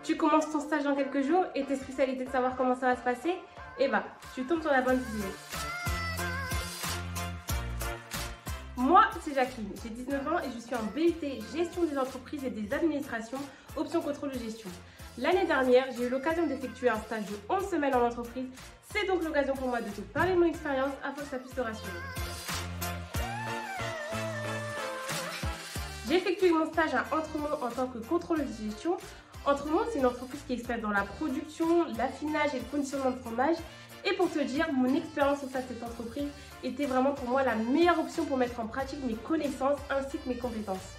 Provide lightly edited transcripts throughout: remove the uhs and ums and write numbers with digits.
Tu commences ton stage dans quelques jours et t'es stressé à l'idée de savoir comment ça va se passer? Eh ben, tu tombes sur la bonne vidéo. Moi, c'est Jacqueline, j'ai 19 ans et je suis en BUT Gestion des entreprises et des administrations, option contrôle de gestion. L'année dernière, j'ai eu l'occasion d'effectuer un stage de 11 semaines en entreprise. C'est donc l'occasion pour moi de te parler de mon expérience afin que ça puisse te rassurer. J'ai effectué mon stage à Entremont en tant que contrôleuse de gestion. Entremont, c'est une entreprise qui est experte dans la production, l'affinage et le conditionnement de fromage. Et pour te dire, mon expérience au sein de cette entreprise était vraiment pour moi la meilleure option pour mettre en pratique mes connaissances ainsi que mes compétences.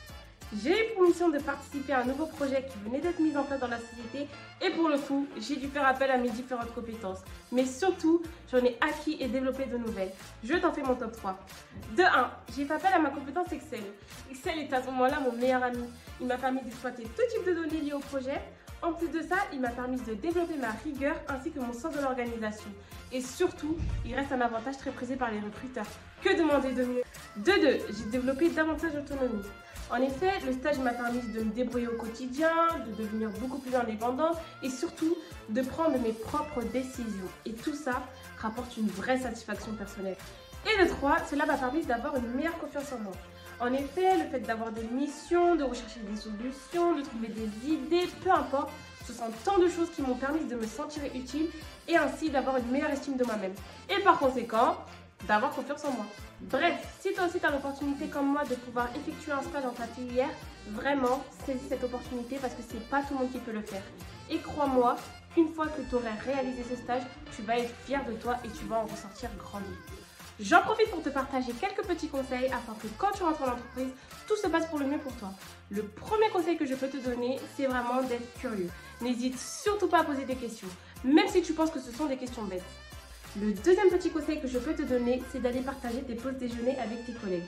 J'ai eu pour mission de participer à un nouveau projet qui venait d'être mis en place dans la société et pour le coup, j'ai dû faire appel à mes différentes compétences. Mais surtout, j'en ai acquis et développé de nouvelles. Je t'en fais mon top 3. De 1, j'ai fait appel à ma compétence Excel. Excel est à ce moment-là mon meilleur ami. Il m'a permis d'exploiter tout type de données liées au projet. En plus de ça, il m'a permis de développer ma rigueur ainsi que mon sens de l'organisation. Et surtout, il reste un avantage très prisé par les recruteurs. Que demander de mieux? De 2, j'ai développé davantage d'autonomie. En effet, le stage m'a permis de me débrouiller au quotidien, de devenir beaucoup plus indépendant et surtout de prendre mes propres décisions. Et tout ça rapporte une vraie satisfaction personnelle. Et de 3, cela m'a permis d'avoir une meilleure confiance en moi. En effet, le fait d'avoir des missions, de rechercher des solutions, de trouver des idées, peu importe, ce sont tant de choses qui m'ont permis de me sentir utile et ainsi d'avoir une meilleure estime de moi-même. Et par conséquent, d'avoir confiance en moi. Bref, si toi aussi tu as l'opportunité comme moi de pouvoir effectuer un stage en ta filière, vraiment saisis cette opportunité parce que c'est pas tout le monde qui peut le faire. Et crois-moi, une fois que tu auras réalisé ce stage, tu vas être fier de toi et tu vas en ressortir grandi. J'en profite pour te partager quelques petits conseils afin que quand tu rentres en entreprise, tout se passe pour le mieux pour toi. Le premier conseil que je peux te donner, c'est vraiment d'être curieux. N'hésite surtout pas à poser des questions, même si tu penses que ce sont des questions bêtes. Le deuxième petit conseil que je peux te donner, c'est d'aller partager tes pauses déjeuner avec tes collègues.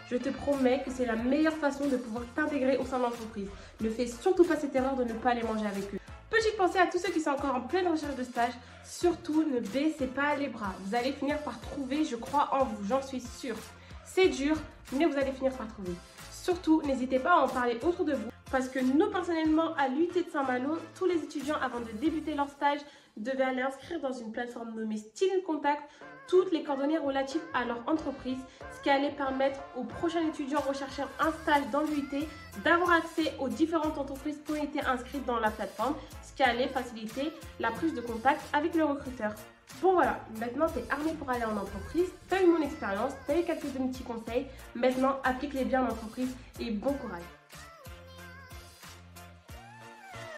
Je te promets que c'est la meilleure façon de pouvoir t'intégrer au sein de l'entreprise. Ne fais surtout pas cette erreur de ne pas aller manger avec eux. Petite pensée à tous ceux qui sont encore en pleine recherche de stage, surtout ne baissez pas les bras. Vous allez finir par trouver, je crois en vous, j'en suis sûre. C'est dur, mais vous allez finir par trouver. Surtout, n'hésitez pas à en parler autour de vous parce que nous, personnellement, à l'UT de Saint-Malo, tous les étudiants, avant de débuter leur stage, devaient aller inscrire dans une plateforme nommée Student Contact toutes les coordonnées relatives à leur entreprise, ce qui allait permettre aux prochains étudiants recherchant un stage dans l'UT d'avoir accès aux différentes entreprises qui ont été inscrites dans la plateforme, ce qui allait faciliter la prise de contact avec le recruteur. Bon voilà, maintenant tu es armé pour aller en entreprise, tu as eu mon expérience, tu as eu quelques petits conseils, maintenant applique-les bien en entreprise et bon courage.